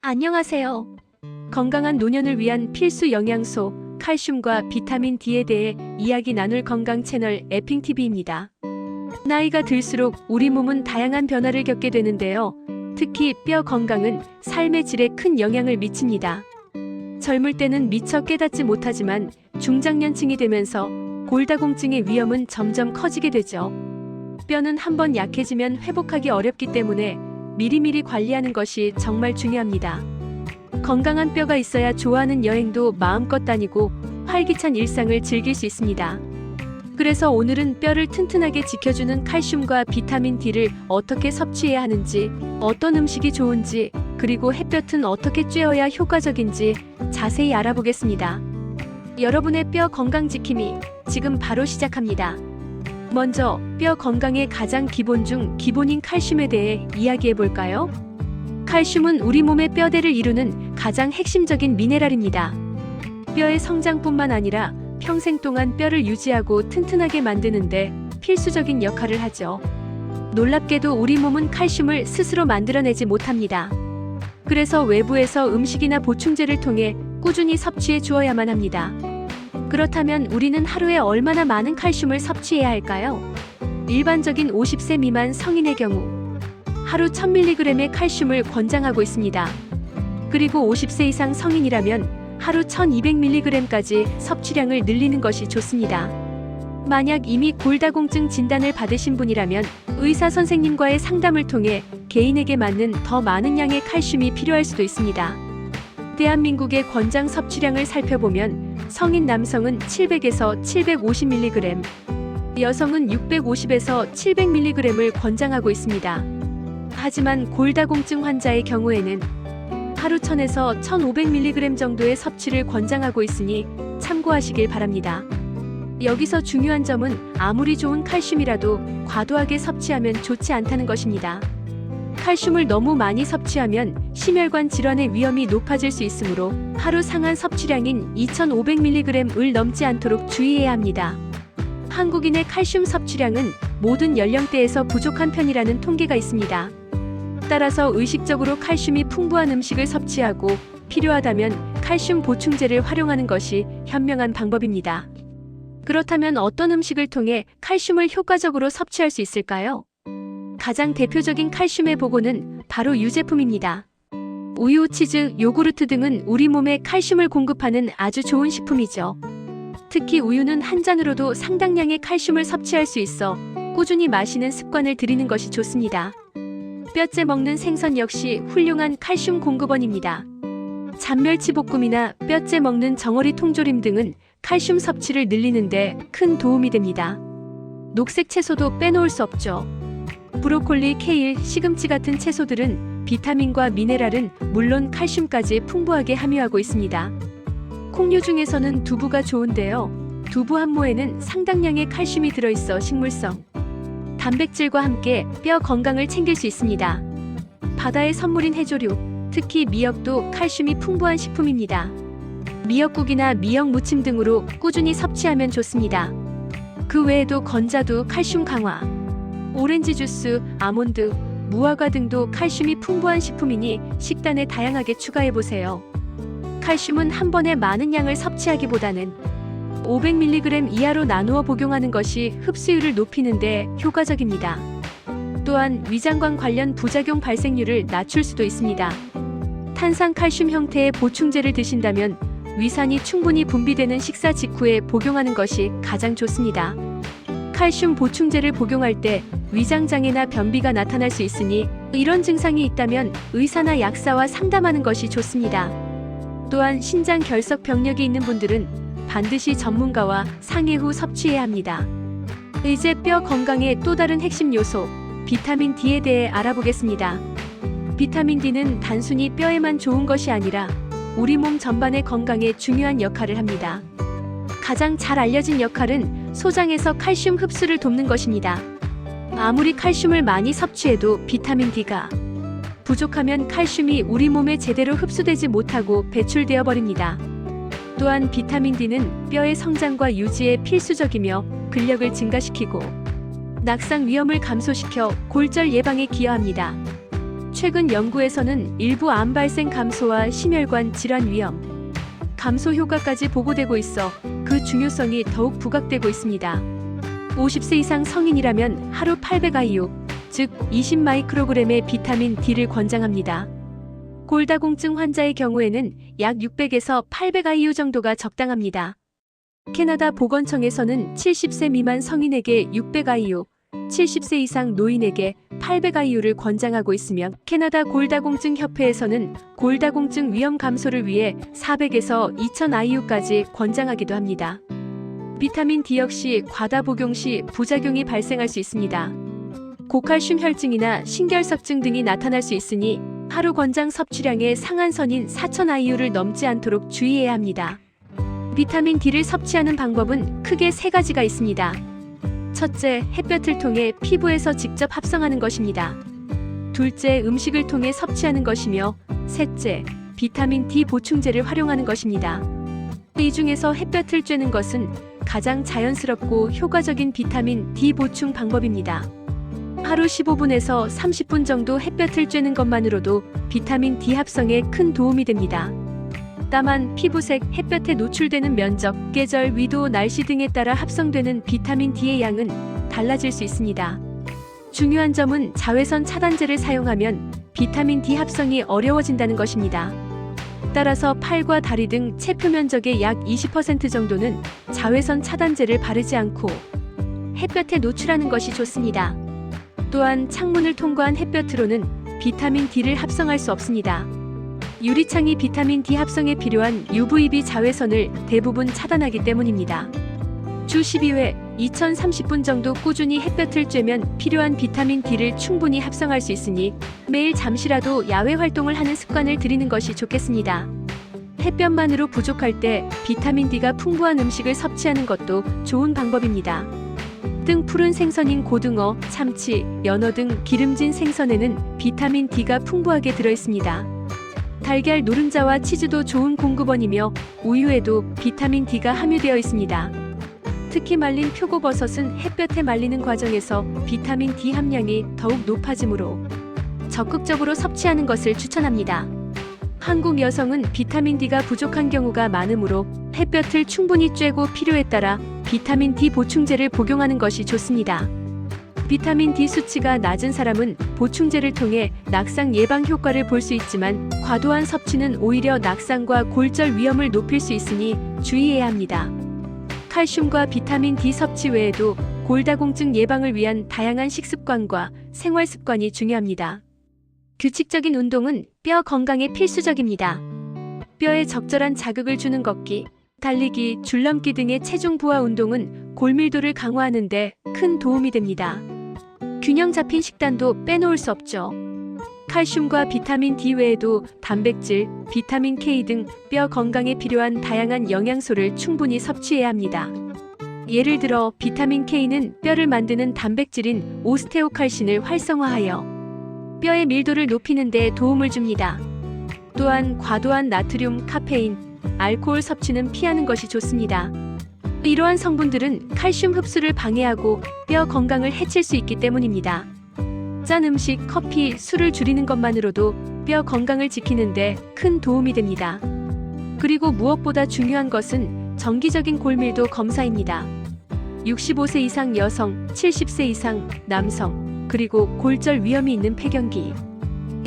안녕하세요. 건강한 노년을 위한 필수 영양소, 칼슘과 비타민 D에 대해 이야기 나눌 건강 채널 에핑TV입니다. 나이가 들수록 우리 몸은 다양한 변화를 겪게 되는데요. 특히 뼈 건강은 삶의 질에 큰 영향을 미칩니다. 젊을 때는 미처 깨닫지 못하지만 중장년층이 되면서 골다공증의 위험은 점점 커지게 되죠. 뼈는 한번 약해지면 회복하기 어렵기 때문에 미리미리 관리하는 것이 정말 중요합니다. 건강한 뼈가 있어야 좋아하는 여행도 마음껏 다니고 활기찬 일상을 즐길 수 있습니다. 그래서 오늘은 뼈를 튼튼하게 지켜주는 칼슘과 비타민 D를 어떻게 섭취해야 하는지, 어떤 음식이 좋은지, 그리고 햇볕은 어떻게 쬐어야 효과적인지 자세히 알아보겠습니다. 여러분의 뼈 건강 지킴이 지금 바로 시작합니다. 먼저 뼈 건강의 가장 기본 중 기본인 칼슘에 대해 이야기해 볼까요? 칼슘은 우리 몸의 뼈대를 이루는 가장 핵심적인 미네랄입니다. 뼈의 성장뿐만 아니라 평생 동안 뼈를 유지하고 튼튼하게 만드는데 필수적인 역할을 하죠. 놀랍게도 우리 몸은 칼슘을 스스로 만들어내지 못합니다. 그래서 외부에서 음식이나 보충제를 통해 꾸준히 섭취해 주어야만 합니다. 그렇다면 우리는 하루에 얼마나 많은 칼슘을 섭취해야 할까요? 일반적인 50세 미만 성인의 경우 하루 1000mg의 칼슘을 권장하고 있습니다. 그리고 50세 이상 성인이라면 하루 1200mg까지 섭취량을 늘리는 것이 좋습니다. 만약 이미 골다공증 진단을 받으신 분이라면 의사 선생님과의 상담을 통해 개인에게 맞는 더 많은 양의 칼슘이 필요할 수도 있습니다. 대한민국의 권장 섭취량을 살펴보면 성인 남성은 700에서 750mg, 여성은 650에서 700mg을 권장하고 있습니다. 하지만 골다공증 환자의 경우에는 하루 1000에서 1500mg 정도의 섭취를 권장하고 있으니 참고하시길 바랍니다. 여기서 중요한 점은 아무리 좋은 칼슘이라도 과도하게 섭취하면 좋지 않다는 것입니다. 칼슘을 너무 많이 섭취하면 심혈관 질환의 위험이 높아질 수 있으므로 하루 상한 섭취량인 2500mg을 넘지 않도록 주의해야 합니다. 한국인의 칼슘 섭취량은 모든 연령대에서 부족한 편이라는 통계가 있습니다. 따라서 의식적으로 칼슘이 풍부한 음식을 섭취하고 필요하다면 칼슘 보충제를 활용하는 것이 현명한 방법입니다. 그렇다면 어떤 음식을 통해 칼슘을 효과적으로 섭취할 수 있을까요? 가장 대표적인 칼슘의 보고는 바로 유제품입니다. 우유, 치즈, 요구르트 등은 우리 몸에 칼슘을 공급하는 아주 좋은 식품이죠. 특히 우유는 한 잔으로도 상당량의 칼슘을 섭취할 수 있어 꾸준히 마시는 습관을 들이는 것이 좋습니다. 뼈째 먹는 생선 역시 훌륭한 칼슘 공급원입니다. 잔멸치볶음이나 뼈째 먹는 정어리 통조림 등은 칼슘 섭취를 늘리는데 큰 도움이 됩니다. 녹색 채소도 빼놓을 수 없죠. 브로콜리, 케일, 시금치 같은 채소들은 비타민과 미네랄은 물론 칼슘까지 풍부하게 함유하고 있습니다. 콩류 중에서는 두부가 좋은데요. 두부 한 모에는 상당량의 칼슘이 들어있어 식물성, 단백질과 함께 뼈 건강을 챙길 수 있습니다. 바다의 선물인 해조류, 특히 미역도 칼슘이 풍부한 식품입니다. 미역국이나 미역 무침 등으로 꾸준히 섭취하면 좋습니다. 그 외에도 건자두 칼슘 강화, 오렌지 주스, 아몬드, 무화과 등도 칼슘이 풍부한 식품이니 식단에 다양하게 추가해보세요. 칼슘은 한 번에 많은 양을 섭취하기보다는 500mg 이하로 나누어 복용하는 것이 흡수율을 높이는 데 효과적입니다. 또한 위장관 관련 부작용 발생률을 낮출 수도 있습니다. 탄산 칼슘 형태의 보충제를 드신다면 위산이 충분히 분비되는 식사 직후에 복용하는 것이 가장 좋습니다. 칼슘 보충제를 복용할 때 위장장애나 변비가 나타날 수 있으니 이런 증상이 있다면 의사나 약사와 상담하는 것이 좋습니다. 또한 신장 결석 병력이 있는 분들은 반드시 전문가와 상의 후 섭취해야 합니다. 이제 뼈 건강의 또 다른 핵심 요소, 비타민 D에 대해 알아보겠습니다. 비타민 D는 단순히 뼈에만 좋은 것이 아니라 우리 몸 전반의 건강에 중요한 역할을 합니다. 가장 잘 알려진 역할은 소장에서 칼슘 흡수를 돕는 것입니다. 아무리 칼슘을 많이 섭취해도 비타민 D가 부족하면 칼슘이 우리 몸에 제대로 흡수되지 못하고 배출되어 버립니다. 또한 비타민 D는 뼈의 성장과 유지에 필수적이며 근력을 증가시키고 낙상 위험을 감소시켜 골절 예방에 기여합니다. 최근 연구에서는 일부 암 발생 감소와 심혈관 질환 위험 감소 효과까지 보고되고 있어 그 중요성이 더욱 부각되고 있습니다. 50세 이상 성인이라면 하루 800IU, 즉 20마이크로그램의 비타민 D를 권장합니다. 골다공증 환자의 경우에는 약 600에서 800IU 정도가 적당합니다. 캐나다 보건청에서는 70세 미만 성인에게 600IU, 70세 이상 노인에게 800IU를 권장하고 있으며 캐나다 골다공증 협회에서는 골다공증 위험 감소를 위해 400에서 2000IU까지 권장하기도 합니다. 비타민 D 역시 과다 복용 시 부작용이 발생할 수 있습니다. 고칼슘 혈증이나 신결석증 등이 나타날 수 있으니 하루 권장 섭취량의 상한선인 4000IU를 넘지 않도록 주의해야 합니다. 비타민 D를 섭취하는 방법은 크게 3가지가 있습니다. 첫째, 햇볕을 통해 피부에서 직접 합성하는 것입니다. 둘째, 음식을 통해 섭취하는 것이며 셋째, 비타민 D 보충제를 활용하는 것입니다. 이 중에서 햇볕을 쬐는 것은 가장 자연스럽고 효과적인 비타민 D 보충 방법입니다. 하루 15분에서 30분 정도 햇볕을 쬐는 것만으로도 비타민 D 합성에 큰 도움이 됩니다. 다만 피부색, 햇볕에 노출되는 면적, 계절, 위도, 날씨 등에 따라 합성되는 비타민 D의 양은 달라질 수 있습니다. 중요한 점은 자외선 차단제를 사용하면 비타민 D 합성이 어려워진다는 것입니다. 따라서 팔과 다리 등 체표 면적의 약 20% 정도는 자외선 차단제를 바르지 않고 햇볕에 노출하는 것이 좋습니다. 또한 창문을 통과한 햇볕으로는 비타민 D를 합성할 수 없습니다. 유리창이 비타민 D 합성에 필요한 UVB 자외선을 대부분 차단하기 때문입니다. 주 12회 2030분 정도 꾸준히 햇볕을 쬐면 필요한 비타민 D를 충분히 합성할 수 있으니 매일 잠시라도 야외 활동을 하는 습관을 들이는 것이 좋겠습니다. 햇볕만으로 부족할 때 비타민 D가 풍부한 음식을 섭취하는 것도 좋은 방법입니다. 등 푸른 생선인 고등어, 참치, 연어 등 기름진 생선에는 비타민 D가 풍부하게 들어있습니다. 달걀 노른자와 치즈도 좋은 공급원이며 우유에도 비타민 D가 함유되어 있습니다. 특히 말린 표고버섯은 햇볕에 말리는 과정에서 비타민 D 함량이 더욱 높아지므로 적극적으로 섭취하는 것을 추천합니다. 한국 여성은 비타민 D가 부족한 경우가 많으므로 햇볕을 충분히 쬐고 필요에 따라 비타민 D 보충제를 복용하는 것이 좋습니다. 비타민 D 수치가 낮은 사람은 보충제를 통해 낙상 예방 효과를 볼 수 있지만 과도한 섭취는 오히려 낙상과 골절 위험을 높일 수 있으니 주의해야 합니다. 칼슘과 비타민 D 섭취 외에도 골다공증 예방을 위한 다양한 식습관과 생활 습관이 중요합니다. 규칙적인 운동은 뼈 건강에 필수적입니다. 뼈에 적절한 자극을 주는 걷기, 달리기, 줄넘기 등의 체중 부하 운동은 골밀도를 강화하는 데 큰 도움이 됩니다. 균형 잡힌 식단도 빼놓을 수 없죠. 칼슘과 비타민 D 외에도 단백질, 비타민 K 등 뼈 건강에 필요한 다양한 영양소를 충분히 섭취해야 합니다. 예를 들어 비타민 K는 뼈를 만드는 단백질인 오스테오칼신을 활성화하여 뼈의 밀도를 높이는 데 도움을 줍니다. 또한 과도한 나트륨, 카페인, 알코올 섭취는 피하는 것이 좋습니다. 이러한 성분들은 칼슘 흡수를 방해하고 뼈 건강을 해칠 수 있기 때문입니다. 짠 음식, 커피, 술을 줄이는 것만으로도 뼈 건강을 지키는 데 큰 도움이 됩니다. 그리고 무엇보다 중요한 것은 정기적인 골밀도 검사입니다. 65세 이상 여성, 70세 이상 남성, 그리고 골절 위험이 있는 폐경기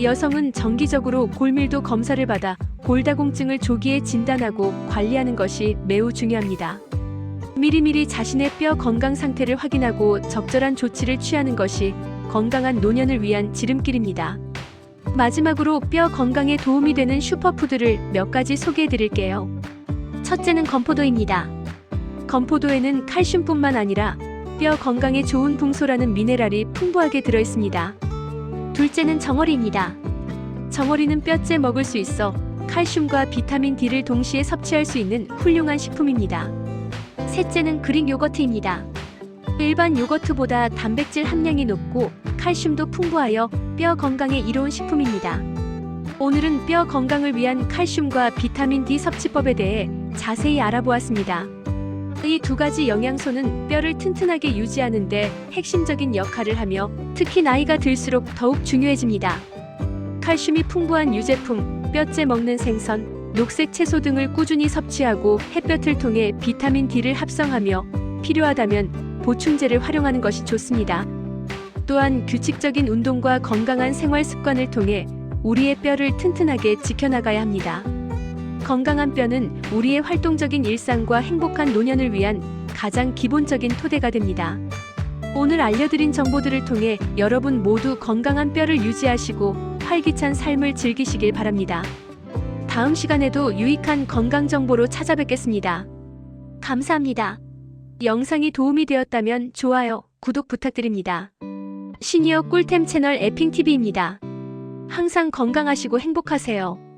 여성은 정기적으로 골밀도 검사를 받아 골다공증을 조기에 진단하고 관리하는 것이 매우 중요합니다. 미리미리 자신의 뼈 건강 상태를 확인하고 적절한 조치를 취하는 것이 건강한 노년을 위한 지름길입니다. 마지막으로 뼈 건강에 도움이 되는 슈퍼푸드를 몇 가지 소개해 드릴게요. 첫째는 건포도입니다. 건포도에는 칼슘뿐만 아니라 뼈 건강에 좋은 붕소라는 미네랄이 풍부하게 들어있습니다. 둘째는 정어리입니다. 정어리는 뼈째 먹을 수 있어 칼슘과 비타민 D를 동시에 섭취할 수 있는 훌륭한 식품입니다. 셋째는 그릭 요거트입니다. 일반 요거트보다 단백질 함량이 높고 칼슘도 풍부하여 뼈 건강에 이로운 식품입니다. 오늘은 뼈 건강을 위한 칼슘과 비타민 D 섭취법에 대해 자세히 알아보았습니다. 이 두 가지 영양소는 뼈를 튼튼하게 유지하는 데 핵심적인 역할을 하며 특히 나이가 들수록 더욱 중요해집니다. 칼슘이 풍부한 유제품, 뼈째 먹는 생선, 녹색 채소 등을 꾸준히 섭취하고 햇볕을 통해 비타민 D를 합성하며 필요하다면 보충제를 활용하는 것이 좋습니다. 또한 규칙적인 운동과 건강한 생활 습관을 통해 우리의 뼈를 튼튼하게 지켜나가야 합니다. 건강한 뼈는 우리의 활동적인 일상과 행복한 노년을 위한 가장 기본적인 토대가 됩니다. 오늘 알려드린 정보들을 통해 여러분 모두 건강한 뼈를 유지하시고 활기찬 삶을 즐기시길 바랍니다. 다음 시간에도 유익한 건강 정보로 찾아뵙겠습니다. 감사합니다. 영상이 도움이 되었다면 좋아요, 구독 부탁드립니다. 시니어 꿀템 채널 에핑TV입니다. 항상 건강하시고 행복하세요.